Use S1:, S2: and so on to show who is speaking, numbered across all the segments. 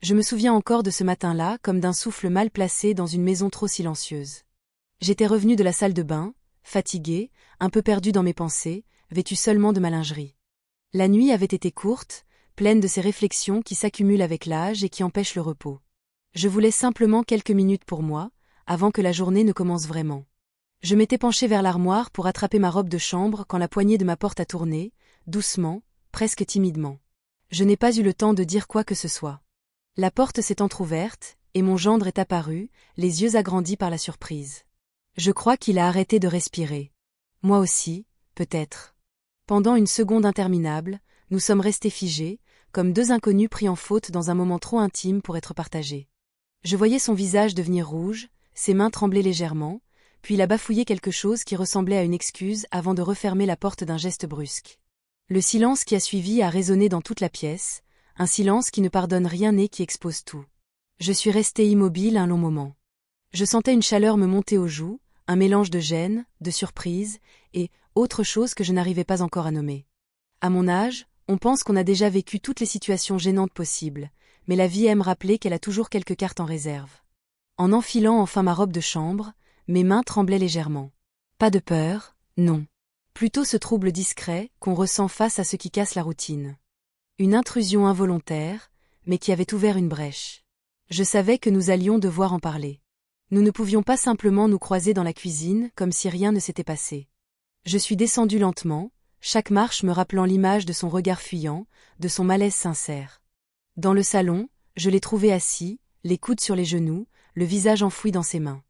S1: Je me souviens encore de ce matin-là comme d'un souffle mal placé dans une maison trop silencieuse. J'étais revenue de la salle de bain, fatiguée, un peu perdue dans mes pensées, vêtue seulement de ma lingerie. La nuit avait été courte, pleine de ces réflexions qui s'accumulent avec l'âge et qui empêchent le repos. Je voulais simplement quelques minutes pour moi, avant que la journée ne commence vraiment. Je m'étais penchée vers l'armoire pour attraper ma robe de chambre quand la poignée de ma porte a tourné, doucement, presque timidement. Je n'ai pas eu le temps de dire quoi que ce soit. La porte s'est entr'ouverte, et mon gendre est apparu, les yeux agrandis par la surprise. Je crois qu'il a arrêté de respirer. Moi aussi, peut-être. Pendant une seconde interminable, nous sommes restés figés, comme deux inconnus pris en faute dans un moment trop intime pour être partagé. Je voyais son visage devenir rouge, ses mains trembler légèrement, puis il a bafouillé quelque chose qui ressemblait à une excuse avant de refermer la porte d'un geste brusque. Le silence qui a suivi a résonné dans toute la pièce, un silence qui ne pardonne rien et qui expose tout. Je suis restée immobile un long moment. Je sentais une chaleur me monter aux joues, un mélange de gêne, de surprise, et autre chose que je n'arrivais pas encore à nommer. À mon âge, on pense qu'on a déjà vécu toutes les situations gênantes possibles, mais la vie aime rappeler qu'elle a toujours quelques cartes en réserve. En enfilant enfin ma robe de chambre, mes mains tremblaient légèrement. Pas de peur, non. Plutôt ce trouble discret qu'on ressent face à ce qui casse la routine. Une intrusion involontaire, mais qui avait ouvert une brèche. Je savais que nous allions devoir en parler. Nous ne pouvions pas simplement nous croiser dans la cuisine comme si rien ne s'était passé. Je suis descendue lentement, chaque marche me rappelant l'image de son regard fuyant, de son malaise sincère. Dans le salon, je l'ai trouvé assis, les coudes sur les genoux, le visage enfoui dans ses mains.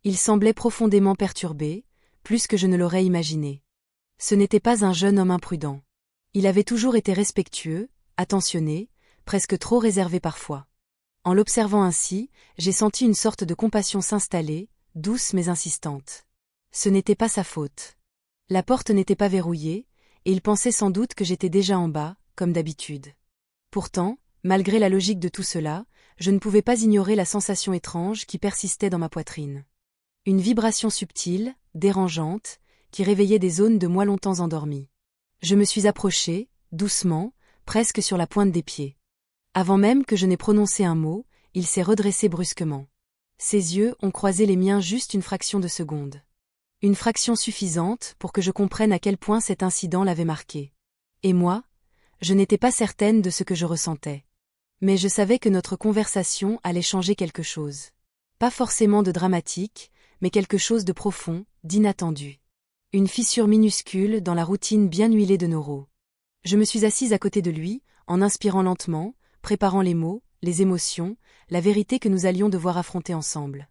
S1: Il semblait profondément perturbé, plus que je ne l'aurais imaginé. Ce n'était pas un jeune homme imprudent. Il avait toujours été respectueux, attentionné, presque trop réservé parfois. En l'observant ainsi, j'ai senti une sorte de compassion s'installer, douce mais insistante. Ce n'était pas sa faute. La porte n'était pas verrouillée, et il pensait sans doute que j'étais déjà en bas, comme d'habitude. Pourtant, malgré la logique de tout cela, je ne pouvais pas ignorer la sensation étrange qui persistait dans ma poitrine. Une vibration subtile, dérangeante, qui réveillait des zones de moi longtemps endormies. Je me suis approchée, doucement, presque sur la pointe des pieds. Avant même que je n'ai prononcé un mot, il s'est redressé brusquement. Ses yeux ont croisé les miens juste une fraction de seconde. Une fraction suffisante pour que je comprenne à quel point cet incident l'avait marqué. Et moi, je n'étais pas certaine de ce que je ressentais. Mais je savais que notre conversation allait changer quelque chose. Pas forcément de dramatique, mais quelque chose de profond, d'inattendu. Une fissure minuscule dans la routine bien huilée de nos rots. Je me suis assise à côté de lui, en inspirant lentement, préparant les mots, les émotions, la vérité que nous allions devoir affronter ensemble.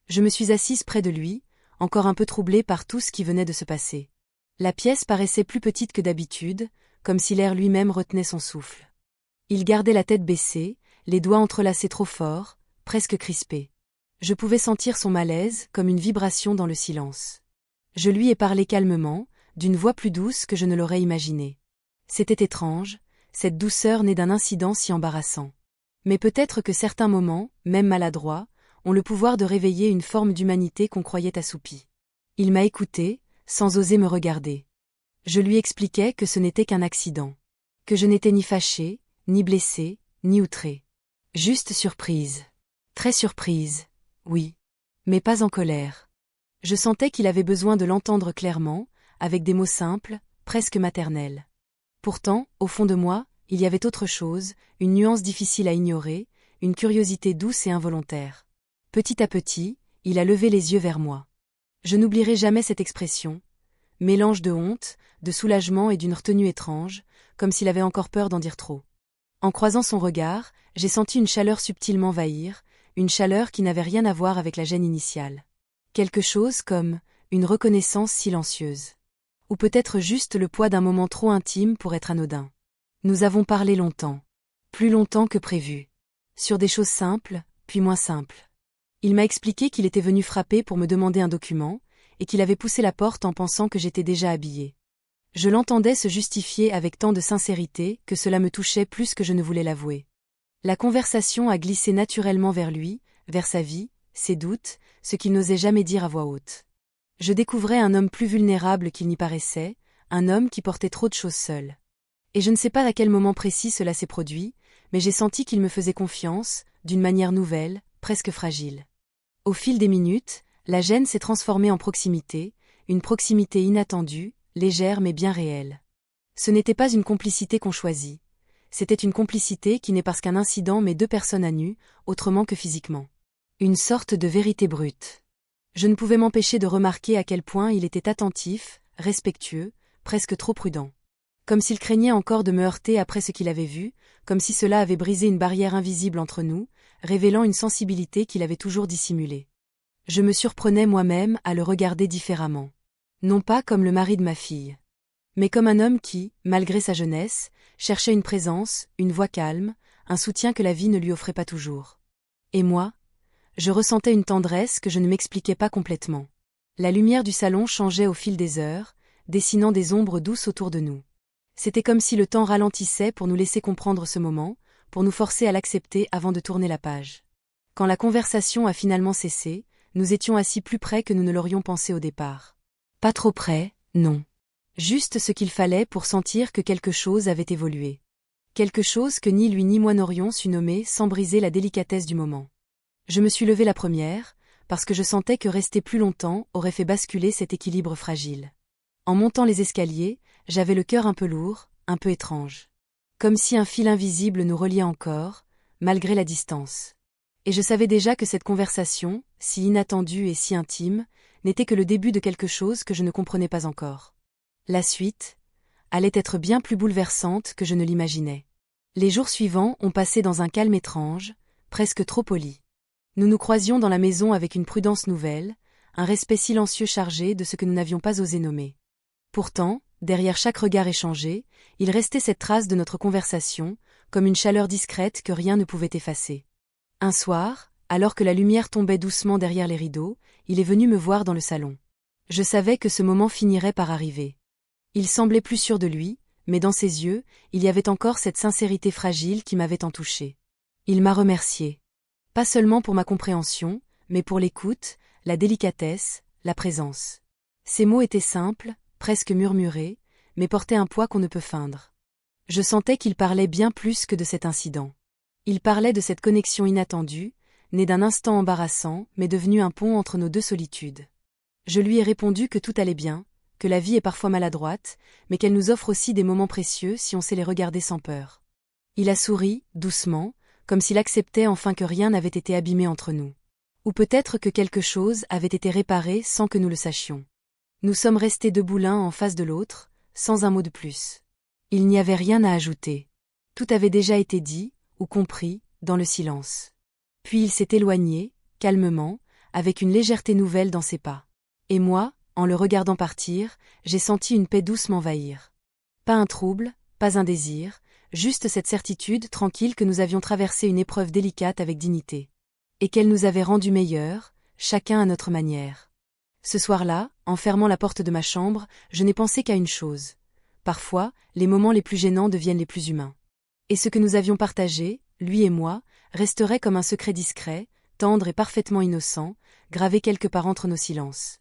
S1: Je me suis assise près de lui, encore un peu troublée par tout ce qui venait de se passer. La pièce paraissait plus petite que d'habitude, comme si l'air lui-même retenait son souffle. Il gardait la tête baissée, les doigts entrelacés trop fort, presque crispés. Je pouvais sentir son malaise comme une vibration dans le silence. Je lui ai parlé calmement, d'une voix plus douce que je ne l'aurais imaginé. C'était étrange, cette douceur née d'un incident si embarrassant. Mais peut-être que certains moments, même maladroits, ont le pouvoir de réveiller une forme d'humanité qu'on croyait assoupie. Il m'a écouté, sans oser me regarder. Je lui expliquais que ce n'était qu'un accident. Que je n'étais ni fâchée, ni blessée, ni outrée. Juste surprise. Très surprise, oui. Mais pas en colère. Je sentais qu'il avait besoin de l'entendre clairement, avec des mots simples, presque maternels. Pourtant, au fond de moi, il y avait autre chose, une nuance difficile à ignorer, une curiosité douce et involontaire. Petit à petit, il a levé les yeux vers moi. Je n'oublierai jamais cette expression, mélange de honte, de soulagement et d'une retenue étrange, comme s'il avait encore peur d'en dire trop. En croisant son regard, j'ai senti une chaleur subtile m'envahir, une chaleur qui n'avait rien à voir avec la gêne initiale. Quelque chose comme une reconnaissance silencieuse. Ou peut-être juste le poids d'un moment trop intime pour être anodin. Nous avons parlé longtemps. Plus longtemps que prévu. Sur des choses simples, puis moins simples. Il m'a expliqué qu'il était venu frapper pour me demander un document, et qu'il avait poussé la porte en pensant que j'étais déjà habillée. Je l'entendais se justifier avec tant de sincérité que cela me touchait plus que je ne voulais l'avouer. La conversation a glissé naturellement vers lui, vers sa vie, ses doutes, ce qu'il n'osait jamais dire à voix haute. Je découvrais un homme plus vulnérable qu'il n'y paraissait, un homme qui portait trop de choses seul. Et je ne sais pas à quel moment précis cela s'est produit, mais j'ai senti qu'il me faisait confiance, d'une manière nouvelle, presque fragile. Au fil des minutes, la gêne s'est transformée en proximité, une proximité inattendue, légère mais bien réelle. Ce n'était pas une complicité qu'on choisit. C'était une complicité qui n'est parce qu'un incident met deux personnes à nu, autrement que physiquement. Une sorte de vérité brute. Je ne pouvais m'empêcher de remarquer à quel point il était attentif, respectueux, presque trop prudent. Comme s'il craignait encore de me heurter après ce qu'il avait vu, comme si cela avait brisé une barrière invisible entre nous, révélant une sensibilité qu'il avait toujours dissimulée. Je me surprenais moi-même à le regarder différemment. Non pas comme le mari de ma fille, mais comme un homme qui, malgré sa jeunesse, cherchait une présence, une voix calme, un soutien que la vie ne lui offrait pas toujours. Et moi, je ressentais une tendresse que je ne m'expliquais pas complètement. La lumière du salon changeait au fil des heures, dessinant des ombres douces autour de nous. C'était comme si le temps ralentissait pour nous laisser comprendre ce moment, pour nous forcer à l'accepter avant de tourner la page. Quand la conversation a finalement cessé, nous étions assis plus près que nous ne l'aurions pensé au départ. Pas trop près, non. Juste ce qu'il fallait pour sentir que quelque chose avait évolué. Quelque chose que ni lui ni moi n'aurions su nommer sans briser la délicatesse du moment. Je me suis levée la première, parce que je sentais que rester plus longtemps aurait fait basculer cet équilibre fragile. En montant les escaliers, j'avais le cœur un peu lourd, un peu étrange. Comme si un fil invisible nous reliait encore, malgré la distance. Et je savais déjà que cette conversation, si inattendue et si intime, n'était que le début de quelque chose que je ne comprenais pas encore. La suite allait être bien plus bouleversante que je ne l'imaginais. Les jours suivants ont passé dans un calme étrange, presque trop poli. Nous nous croisions dans la maison avec une prudence nouvelle, un respect silencieux chargé de ce que nous n'avions pas osé nommer. Pourtant, derrière chaque regard échangé, il restait cette trace de notre conversation, comme une chaleur discrète que rien ne pouvait effacer. Un soir, alors que la lumière tombait doucement derrière les rideaux, il est venu me voir dans le salon. Je savais que ce moment finirait par arriver. Il semblait plus sûr de lui, mais dans ses yeux, il y avait encore cette sincérité fragile qui m'avait tant touchée. Il m'a remercié. Pas seulement pour ma compréhension, mais pour l'écoute, la délicatesse, la présence. Ces mots étaient simples, presque murmurés, mais portaient un poids qu'on ne peut feindre. Je sentais qu'il parlait bien plus que de cet incident. Il parlait de cette connexion inattendue, née d'un instant embarrassant, mais devenue un pont entre nos deux solitudes. Je lui ai répondu que tout allait bien, que la vie est parfois maladroite, mais qu'elle nous offre aussi des moments précieux si on sait les regarder sans peur. Il a souri, doucement, comme s'il acceptait enfin que rien n'avait été abîmé entre nous. Ou peut-être que quelque chose avait été réparé sans que nous le sachions. Nous sommes restés debout l'un en face de l'autre, sans un mot de plus. Il n'y avait rien à ajouter. Tout avait déjà été dit, ou compris, dans le silence. Puis il s'est éloigné, calmement, avec une légèreté nouvelle dans ses pas. Et moi, en le regardant partir, j'ai senti une paix douce m'envahir. Pas un trouble, pas un désir, juste cette certitude tranquille que nous avions traversé une épreuve délicate avec dignité. Et qu'elle nous avait rendus meilleurs, chacun à notre manière. Ce soir-là, en fermant la porte de ma chambre, je n'ai pensé qu'à une chose. Parfois, les moments les plus gênants deviennent les plus humains. Et ce que nous avions partagé, lui et moi, resterait comme un secret discret, tendre et parfaitement innocent, gravé quelque part entre nos silences.